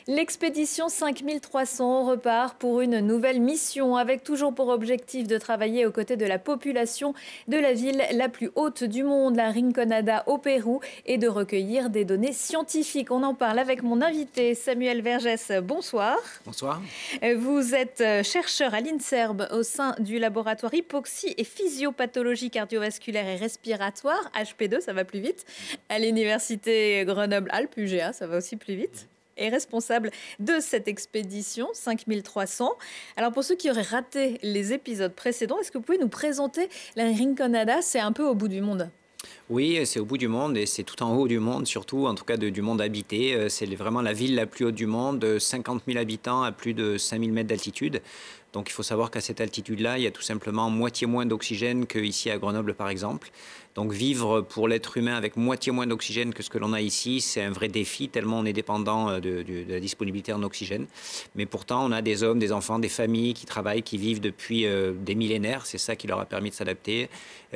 L'expédition 5300 repart pour une nouvelle mission avec toujours pour objectif de travailler aux côtés de la population de la ville la plus haute du monde, la Rinconada au Pérou, et de recueillir des données scientifiques. On en parle avec mon invité Samuel Vergès. Bonsoir. Bonsoir. Vous êtes chercheur à l'INSERB au sein du laboratoire hypoxie et physiopathologie cardiovasculaire et respiratoire, HP2, ça va plus vite, à l'université Grenoble-Alpes, UGA, ça va aussi plus vite, et responsable de cette expédition 5300. Alors pour ceux qui auraient raté les épisodes précédents, est-ce que vous pouvez nous présenter la Rinconada? C'est un peu au bout du monde. Oui, c'est au bout du monde et c'est tout en haut du monde, surtout, en tout cas du monde habité. C'est vraiment la ville la plus haute du monde, 50 000 habitants à plus de 5 000 mètres d'altitude. Donc il faut savoir qu'à cette altitude-là, il y a tout simplement moitié moins d'oxygène qu'ici à Grenoble, par exemple. Donc vivre pour l'être humain avec moitié moins d'oxygène que ce que l'on a ici, c'est un vrai défi, tellement on est dépendant de la disponibilité en oxygène. Mais pourtant, on a des hommes, des enfants, des familles qui travaillent, qui vivent depuis des millénaires. C'est ça qui leur a permis de s'adapter,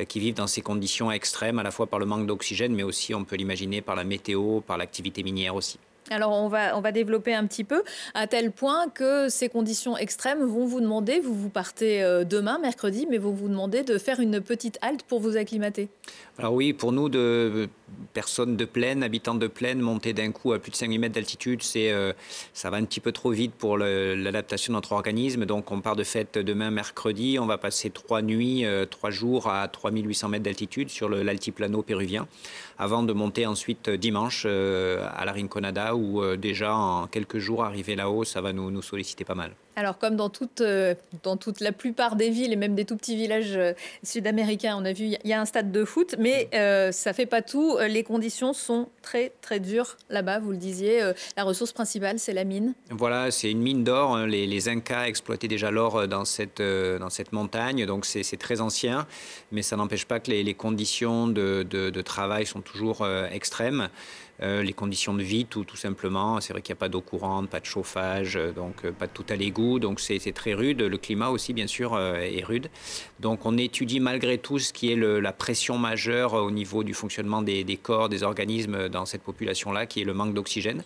qui vivent dans ces conditions extrêmes, à la fois par le manque d'oxygène, mais aussi, on peut l'imaginer, par la météo, par l'activité minière aussi. Alors on va développer un petit peu, à tel point que ces conditions extrêmes vont vous demander, vous partez demain, mercredi, mais vont vous demander de faire une petite halte pour vous acclimater. Alors oui, pour nous, de personnes de plaine, habitants de plaine, monter d'un coup à plus de 5 000 mètres d'altitude, ça va un petit peu trop vite pour l'adaptation de notre organisme. Donc on part de fait demain, mercredi. On va passer 3 nuits, 3 jours à 3800 mètres d'altitude sur l'altiplano péruvien, avant de monter ensuite dimanche à la Rinconada, où déjà en quelques jours, arriver là-haut, ça va nous solliciter pas mal. Alors comme dans toute la plupart des villes et même des tout petits villages sud-américains, on a vu, il y a un stade de foot, mais ça fait pas tout. Les conditions sont très très dures là-bas, vous le disiez. La ressource principale, c'est la mine. Voilà, c'est une mine d'or. Les Incas exploitaient déjà l'or dans cette montagne, donc c'est très ancien, mais ça n'empêche pas que les conditions de travail sont toujours extrêmes. Les conditions de vie, tout simplement. C'est vrai qu'il n'y a pas d'eau courante, pas de chauffage, donc pas de tout à l'égout. Donc c'est très rude. Le climat aussi, bien sûr, est rude. Donc on étudie malgré tout ce qui est la pression majeure au niveau du fonctionnement des corps, des organismes dans cette population-là, qui est le manque d'oxygène.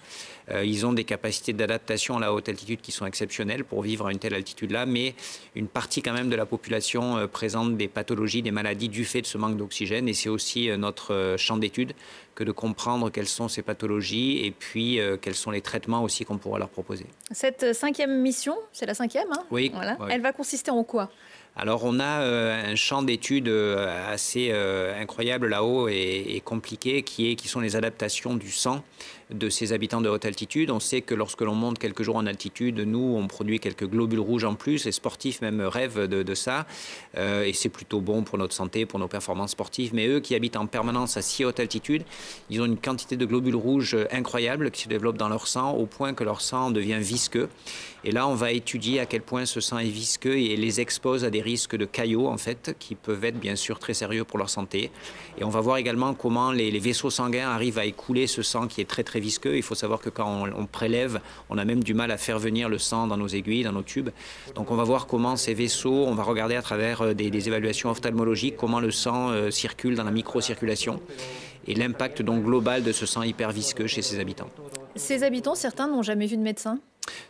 Ils ont des capacités d'adaptation à la haute altitude qui sont exceptionnelles pour vivre à une telle altitude-là, mais une partie quand même de la population présente des pathologies, des maladies du fait de ce manque d'oxygène. Et c'est aussi notre champ d'étude que de comprendre quelles sont ces pathologies et puis quels sont les traitements aussi qu'on pourra leur proposer. Cette 5e mission, c'est la 5e, hein? Oui. Voilà. Oui. Elle va consister en quoi? Alors on a un champ d'études assez incroyable là-haut et compliqué qui sont les adaptations du sang de ces habitants de haute altitude. On sait que lorsque l'on monte quelques jours en altitude, nous, on produit quelques globules rouges en plus. Les sportifs même rêvent de ça. Et c'est plutôt bon pour notre santé, pour nos performances sportives. Mais eux qui habitent en permanence à si haute altitude, ils ont une quantité de globules rouges incroyable qui se développent dans leur sang au point que leur sang devient visqueux. Et là, on va étudier à quel point ce sang est visqueux et les expose à des risques de caillots, en fait, qui peuvent être bien sûr très sérieux pour leur santé. Et on va voir également comment les vaisseaux sanguins arrivent à écouler ce sang qui est très très visqueux. Il faut savoir que quand on prélève, on a même du mal à faire venir le sang dans nos aiguilles, dans nos tubes. Donc on va voir comment ces vaisseaux, on va regarder à travers des évaluations ophtalmologiques, comment le sang circule dans la microcirculation et l'impact donc global de ce sang hyper visqueux chez ces habitants. Ces habitants, certains n'ont jamais vu de médecin?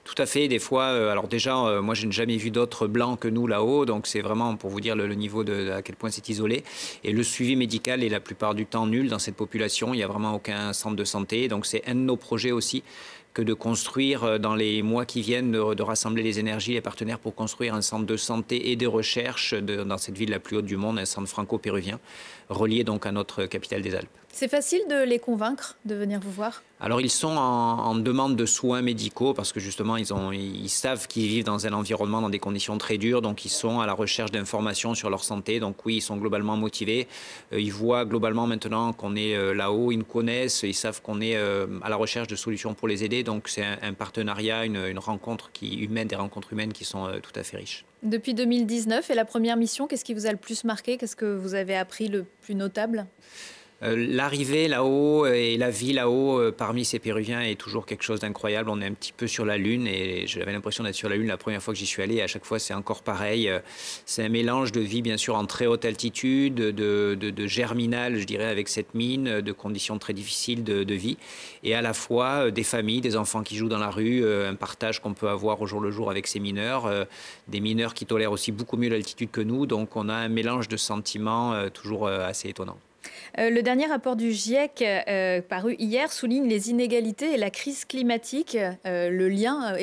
Tout à fait, des fois, alors déjà, moi je n'ai jamais vu d'autres blancs que nous là-haut, donc c'est vraiment pour vous dire le niveau à quel point c'est isolé. Et le suivi médical est la plupart du temps nul dans cette population, il n'y a vraiment aucun centre de santé, donc c'est un de nos projets aussi que de construire dans les mois qui viennent, de rassembler les énergies, les partenaires pour construire un centre de santé et de recherche dans cette ville la plus haute du monde, un centre franco-péruvien, relié donc à notre capitale des Alpes. C'est facile de les convaincre de venir vous voir? Alors ils sont en demande de soins médicaux parce que justement ils savent qu'ils vivent dans un environnement, dans des conditions très dures, donc ils sont à la recherche d'informations sur leur santé. Donc oui, ils sont globalement motivés. Ils voient globalement maintenant qu'on est là-haut, ils nous connaissent, ils savent qu'on est à la recherche de solutions pour les aider. Donc c'est un partenariat, une rencontre humaine, des rencontres humaines qui sont tout à fait riches. Depuis 2019 et la première mission, qu'est-ce qui vous a le plus marqué? Qu'est-ce que vous avez appris le plus notable? L'arrivée là-haut et la vie là-haut parmi ces Péruviens est toujours quelque chose d'incroyable. On est un petit peu sur la Lune et j'avais l'impression d'être sur la Lune la première fois que j'y suis allé. Et à chaque fois, c'est encore pareil. C'est un mélange de vie, bien sûr, en très haute altitude, de germinal, je dirais, avec cette mine, de conditions très difficiles de vie. Et à la fois des familles, des enfants qui jouent dans la rue, un partage qu'on peut avoir au jour le jour avec ces mineurs, des mineurs qui tolèrent aussi beaucoup mieux l'altitude que nous. Donc on a un mélange de sentiments toujours assez étonnant. Le dernier rapport du GIEC paru hier souligne les inégalités et la crise climatique, le lien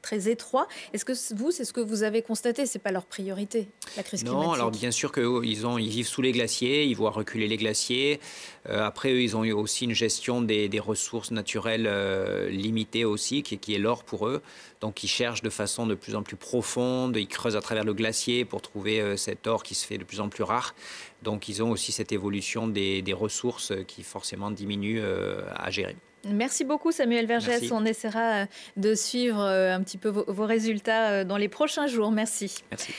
très étroit. Est-ce que vous, c'est ce que vous avez constaté? C'est pas leur priorité, la crise climatique? Non, alors bien sûr qu'ils vivent sous les glaciers, ils voient reculer les glaciers. Après, eux, ils ont eu aussi une gestion des ressources naturelles limitées aussi, qui est l'or pour eux. Donc, ils cherchent de façon de plus en plus profonde, ils creusent à travers le glacier pour trouver cet or qui se fait de plus en plus rare. Donc, ils ont aussi cette évolution des ressources qui forcément diminuent à gérer. Merci beaucoup Samuel Vergès. Merci. On essaiera de suivre un petit peu vos résultats dans les prochains jours. Merci. Merci.